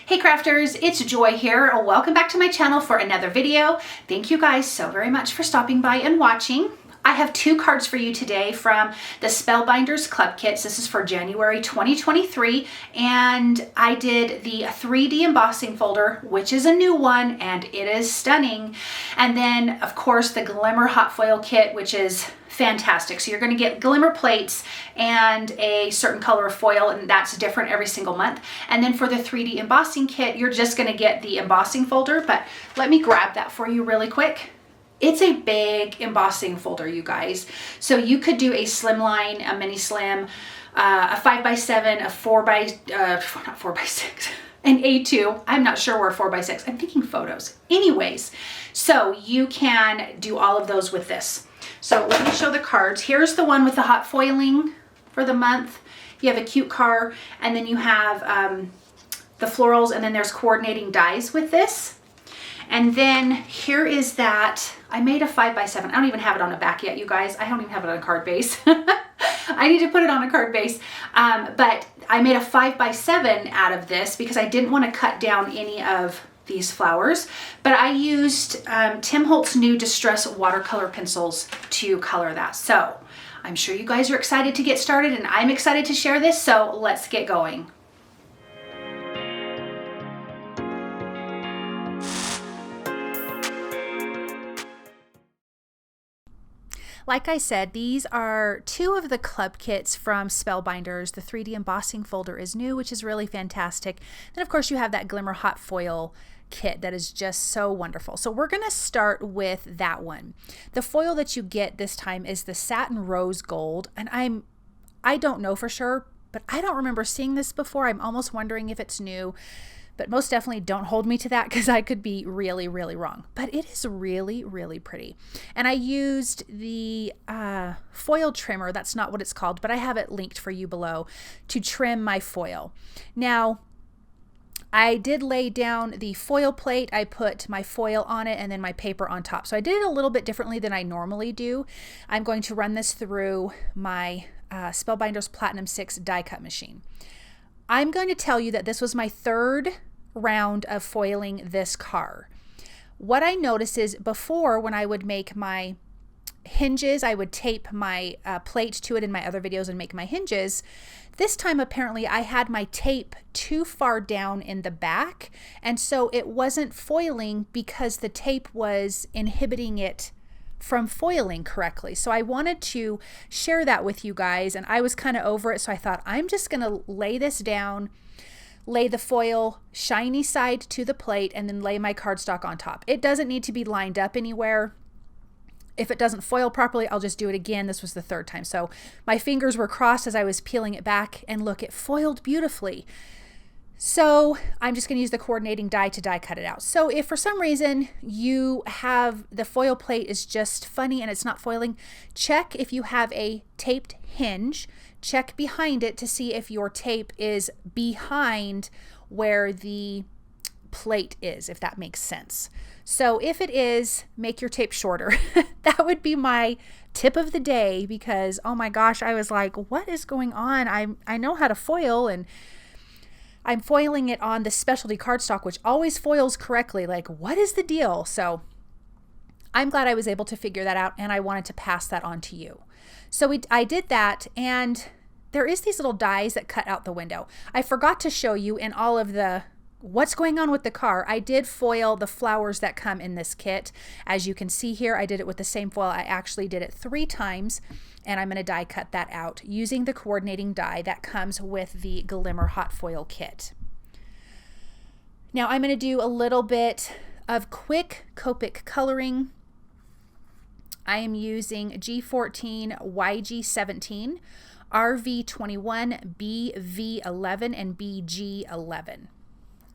Hey crafters, it's Joy here. Welcome back to my channel for another video. Thank you guys so very much for stopping by and watching. I have two cards for you today from the Spellbinders Club Kits. This is for January 2023, and I did the 3D embossing folder, which is a new one, and it is stunning. And then, of course, the Glimmer hot foil kit, which is fantastic. So you're going to get Glimmer plates and a certain color of foil, and that's different every single month. And then for the 3D embossing kit, you're just going to get the embossing folder, but let me grab that for you really quick. It's a big embossing folder, you guys. So you could do a slimline, a mini slim, a 5x7, a 4x6, an A2. I'm not sure where 4x6. I'm thinking photos. Anyways, so you can do all of those with this. So let me show the cards. Here's the one with the hot foiling for the month. You have a cute car, and then you have the florals, and then there's coordinating dies with this. And then here is that, I made a 5x7. I don't even have it on a back yet, you guys. I don't even have it on a card base. I need to put it on a card base. But I made a 5x7 out of this because I didn't want to cut down any of these flowers. But I used Tim Holtz new Distress watercolor pencils to color that. So I'm sure you guys are excited to get started, and I'm excited to share this. So let's get going. Like I said, these are two of the club kits from Spellbinders. The 3D embossing folder is new, which is really fantastic. And of course you have that Glimmer hot foil kit that is just so wonderful. So we're gonna start with that one. The foil that you get this time is the satin rose gold, and I don't know for sure, but I don't remember seeing this before. I'm almost wondering if it's new. But most definitely don't hold me to that because I could be really, really wrong. But it is really, really pretty. And I used the foil trimmer, that's not what it's called, but I have it linked for you below, to trim my foil. Now, I did lay down the foil plate. I put my foil on it and then my paper on top. So I did it a little bit differently than I normally do. I'm going to run this through my Spellbinders Platinum 6 die cut machine. I'm going to tell you that this was my third round of foiling this car. What I noticed is before, when I would make my hinges, I would tape my plate to it in my other videos and make my hinges. This time apparently I had my tape too far down in the back, and so it wasn't foiling because the tape was inhibiting it from foiling correctly. So I wanted to share that with you guys, and I was kind of over it, so I thought I'm just gonna lay this down, lay the foil shiny side to the plate, and then lay my cardstock on top. It doesn't need to be lined up anywhere. If it doesn't foil properly, I'll just do it again. This was the third time. So my fingers were crossed as I was peeling it back, and look, it foiled beautifully. So I'm just going to use the coordinating die to die cut it out. So if for some reason you have the foil plate is just funny and it's not foiling, check if you have a taped hinge. Check behind it to see if your tape is behind where the plate is, if that makes sense. So if it is, make your tape shorter. That would be my tip of the day, because oh my gosh, I was like, what is going on? I know how to foil, and I'm foiling it on the specialty cardstock, which always foils correctly. Like, what is the deal? So I'm glad I was able to figure that out, and I wanted to pass that on to you. So I did that, and there is these little dies that cut out the window. I forgot to show you in all of the what's going on with the car. I did foil the flowers that come in this kit. As you can see here, I did it with the same foil. I actually did it 3 times. And I'm going to die cut that out using the coordinating die that comes with the Glimmer hot foil kit. Now I'm going to do a little bit of quick Copic coloring. I am using G14, YG17, RV21, BV11, and BG11.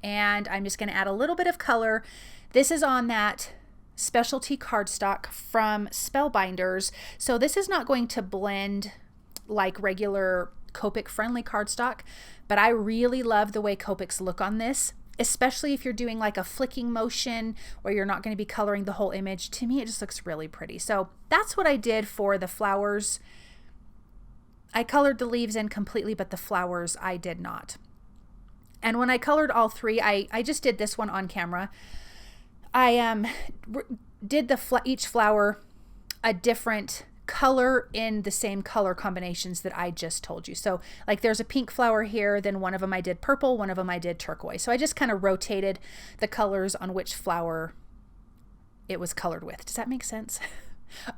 And I'm just going to add a little bit of color. This is on that specialty cardstock from Spellbinders, so this is not going to blend like regular Copic friendly cardstock, but I really love the way Copics look on this, especially if you're doing like a flicking motion where you're not going to be coloring the whole image. To me, it just looks really pretty. So that's what I did for the flowers. I colored the leaves in completely, but the flowers I did not. And when I colored all three, I just did this one on camera. I did each flower a different color in the same color combinations that I just told you. So like there's a pink flower here, then one of them I did purple, one of them I did turquoise. So I just kind of rotated the colors on which flower it was colored with. Does that make sense?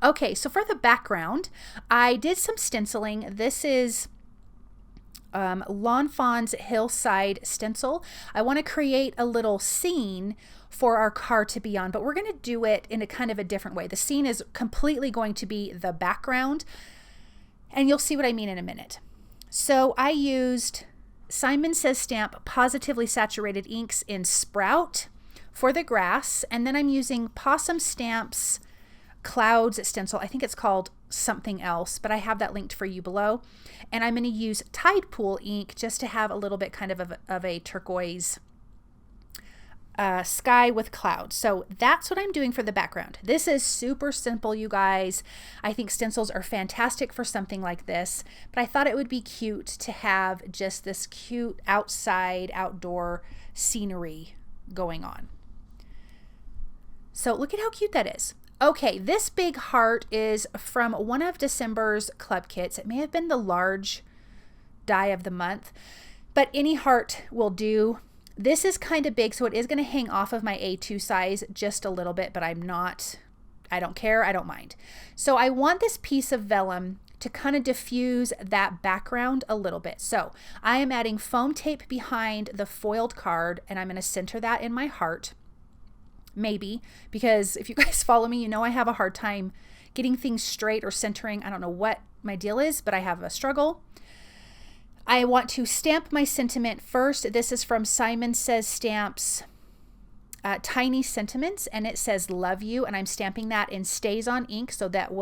Okay, so for the background, I did some stenciling. This is Lawn Fawn's Hillside stencil. I want to create a little scene for our car to be on, but we're going to do it in a kind of a different way. The scene is completely going to be the background, and you'll see what I mean in a minute. So I used Simon Says Stamp Positively Saturated Inks in Sprout for the grass, and then I'm using Possum Stamps Clouds stencil. I think it's called something else, but I have that linked for you below. And I'm going to use TIDEPOOL ink just to have a little bit kind of a turquoise sky with clouds. So that's what I'm doing for the background. This is super simple, you guys. I think stencils are fantastic for something like this, but I thought it would be cute to have just this cute outdoor scenery going on. So look at how cute that is. Okay, this big heart is from one of December's club kits. It may have been the large die of the month, but any heart will do. This is kind of big, so it is going to hang off of my A2 size just a little bit, but I don't care, I don't mind. So I want this piece of vellum to kind of diffuse that background a little bit. So I am adding foam tape behind the foiled card, and I'm going to center that in my heart. Maybe, because if you guys follow me, you know I have a hard time getting things straight or centering. I don't know what my deal is, but I have a struggle. I want to stamp my sentiment first. This is from Simon Says Stamps Tiny Sentiments, and it says love you, and I'm stamping that in Stays On ink, so that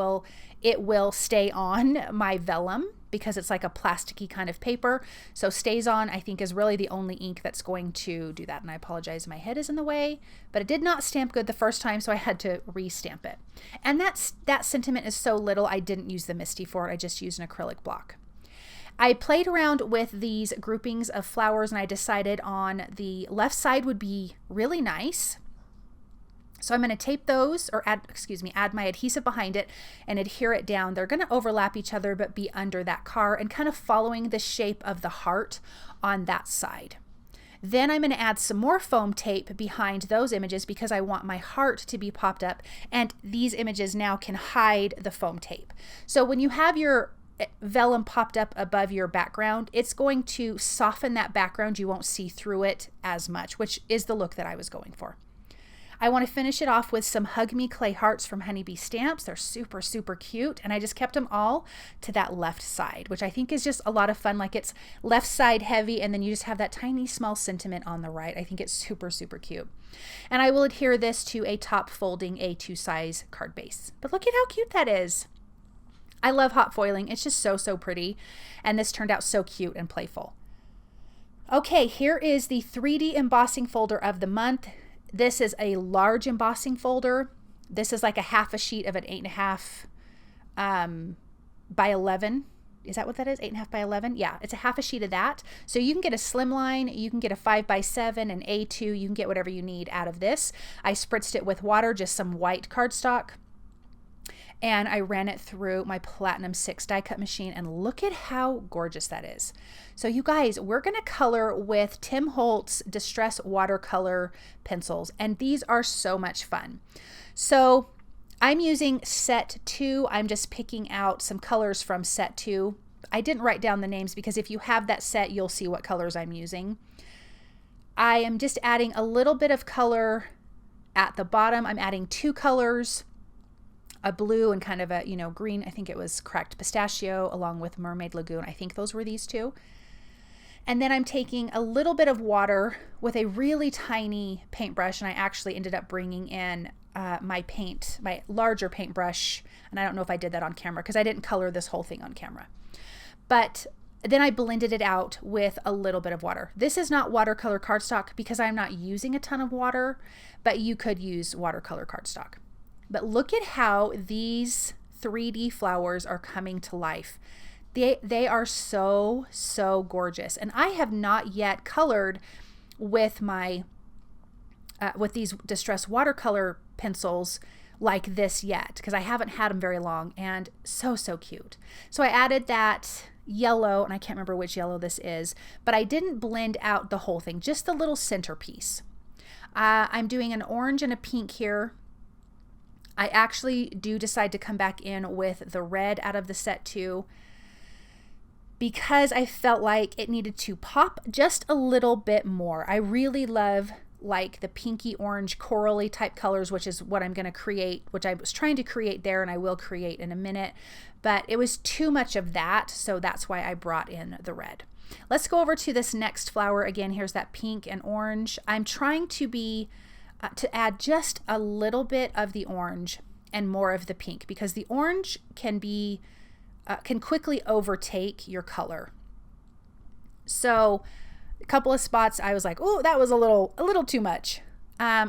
it will stay on my vellum because it's like a plasticky kind of paper. So Stays On, I think, is really the only ink that's going to do that. And I apologize, my head is in the way, but it did not stamp good the first time, so I had to re-stamp it. And that sentiment is so little, I didn't use the MISTI for it. I just used an acrylic block. I played around with these groupings of flowers, and I decided on the left side would be really nice. So I'm going to tape those, or add my adhesive behind it and adhere it down. They're going to overlap each other but be under that car and kind of following the shape of the heart on that side. Then I'm going to add some more foam tape behind those images because I want my heart to be popped up, and these images now can hide the foam tape. So when you have your vellum popped up above your background, it's going to soften that background. You won't see through it as much, which is the look that I was going for. I want to finish it off with some Hug Me Clay Hearts from Honeybee Stamps. They're super, super cute. And I just kept them all to that left side, which I think is just a lot of fun. Like it's left side heavy, and then you just have that tiny small sentiment on the right. I think it's super, super cute. And I will adhere this to a top folding A2 size card base. But look at how cute that is. I love hot foiling. It's just so, so pretty. And this turned out so cute and playful. Okay, here is the 3D embossing folder of the month. This is a large embossing folder. This is like a half a sheet of an 8.5 by 11. Is that what that is? 8.5 by 11? Yeah, it's a half a sheet of that. So you can get a slimline, you can get a 5 by 7, an A2, you can get whatever you need out of this. I spritzed it with water, just some white cardstock, and I ran it through my Platinum 6 die cut machine, and look at how gorgeous that is. So you guys, we're gonna color with Tim Holtz Distress Watercolor pencils, and these are so much fun. So I'm using set 2. I'm just picking out some colors from set 2. I didn't write down the names because if you have that set, you'll see what colors I'm using. I am just adding a little bit of color at the bottom. I'm adding 2 colors, a blue and kind of a, green. I think it was Cracked Pistachio along with Mermaid Lagoon. I think those were these 2. And then I'm taking a little bit of water with a really tiny paintbrush, and I actually ended up bringing in my larger paintbrush, and I don't know if I did that on camera because I didn't color this whole thing on camera. But then I blended it out with a little bit of water. This is not watercolor cardstock because I'm not using a ton of water, but you could use watercolor cardstock. But look at how these 3D flowers are coming to life. They are so, so gorgeous. And I have not yet colored with my, with these Distress watercolor pencils like this yet, because I haven't had them very long, and so, so cute. So I added that yellow, and I can't remember which yellow this is, but I didn't blend out the whole thing, just the little centerpiece. I'm doing an orange and a pink here. I actually do decide to come back in with the red out of the set too, because I felt like it needed to pop just a little bit more. I really love like the pinky orange corally type colors, which is what I'm going to create, which I was trying to create there, and I will create in a minute, but it was too much of that, so that's why I brought in the red. Let's go over to this next flower. Again, here's that pink and orange. I'm trying to be to add just a little bit of the orange and more of the pink, because the orange can be can quickly overtake your color. So a couple of spots I was like, oh, that was a little too much.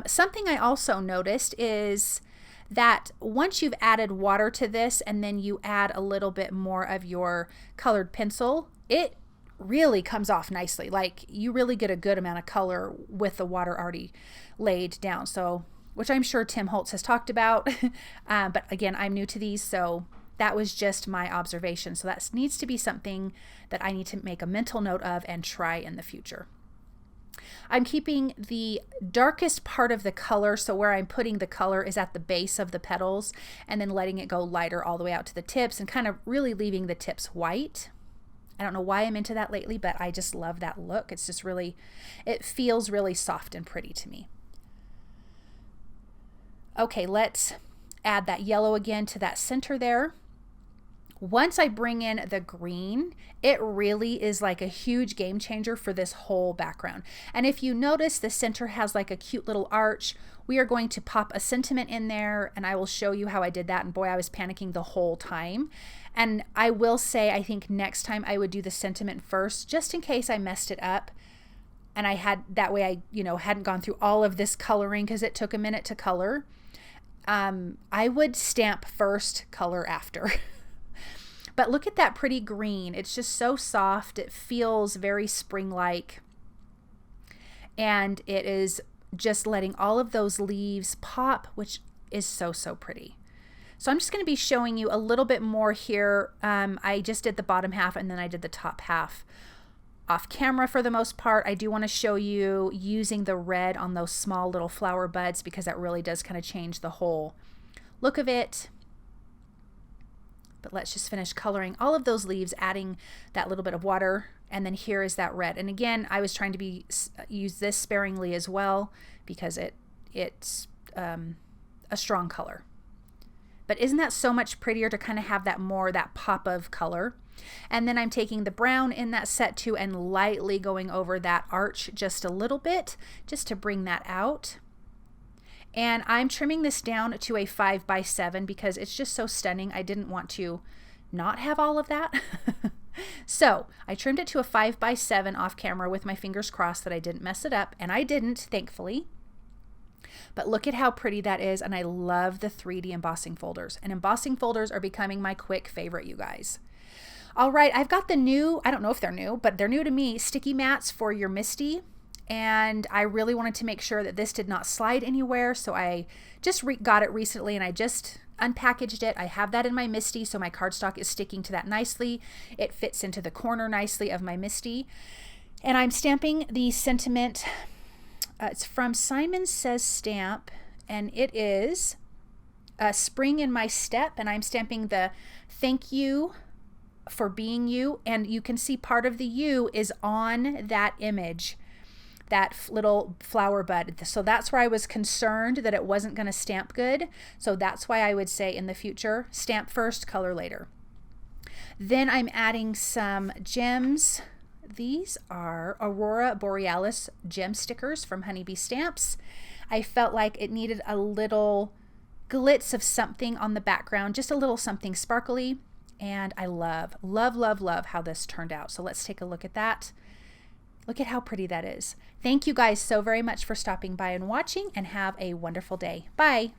Something I also noticed is that once you've added water to this and then you add a little bit more of your colored pencil, it really comes off nicely. Like, you really get a good amount of color with the water already laid down. So, which I'm sure Tim Holtz has talked about. But again, I'm new to these, so that was just my observation. So that needs to be something that I need to make a mental note of and try in the future. I'm keeping the darkest part of the color, so where I'm putting the color is at the base of the petals, and then letting it go lighter all the way out to the tips and kind of really leaving the tips white. I don't know why I'm into that lately, but I just love that look. It's just really, it feels really soft and pretty to me. Okay, let's add that yellow again to that center there. Once I bring in the green, it really is like a huge game changer for this whole background. And if you notice, the center has like a cute little arch. We are going to pop a sentiment in there, and I will show you how I did that. And boy, I was panicking the whole time. And I will say, I think next time I would do the sentiment first, just in case I messed it up. And I had, that way I, hadn't gone through all of this coloring, because it took a minute to color. I would stamp first, color after. But look at that pretty green. It's just so soft. It feels very spring-like. And it is just letting all of those leaves pop, which is so, so pretty. So I'm just going to be showing you a little bit more here. I just did the bottom half, and then I did the top half off camera for the most part. I do want to show you using the red on those small little flower buds, because that really does kind of change the whole look of it. But let's just finish coloring all of those leaves, adding that little bit of water, and then here is that red. And again, I was trying to use this sparingly as well, because it's a strong color. But isn't that so much prettier to kind of have that pop of color? And then I'm taking the brown in that set too, and lightly going over that arch just a little bit, just to bring that out. And I'm trimming this down to a 5x7 because it's just so stunning. I didn't want to not have all of that. So I trimmed it to a 5x7 off camera with my fingers crossed that I didn't mess it up, and I didn't, thankfully. But look at how pretty that is, and I love the 3D embossing folders. And embossing folders are becoming my quick favorite, you guys. All right, I've got the new, I don't know if they're new, but they're new to me, sticky mats for your MISTI. And I really wanted to make sure that this did not slide anywhere, so I just got it recently, and I just unpackaged it. I have that in my MISTI, so my cardstock is sticking to that nicely. It fits into the corner nicely of my MISTI. And I'm stamping the sentiment. It's from Simon Says Stamp, and it is Spring in My Step, and I'm stamping the thank you for being you, and you can see part of the U is on that image, that little flower bud. So that's where I was concerned that it wasn't going to stamp good. So that's why I would say in the future, stamp first, color later. Then I'm adding some gems. These are Aurora Borealis gem stickers from Honeybee Stamps. I felt like it needed a little glitz of something on the background, just a little something sparkly. And I love, love, love, love how this turned out. So let's take a look at that. Look at how pretty that is. Thank you guys so very much for stopping by and watching, and have a wonderful day. Bye.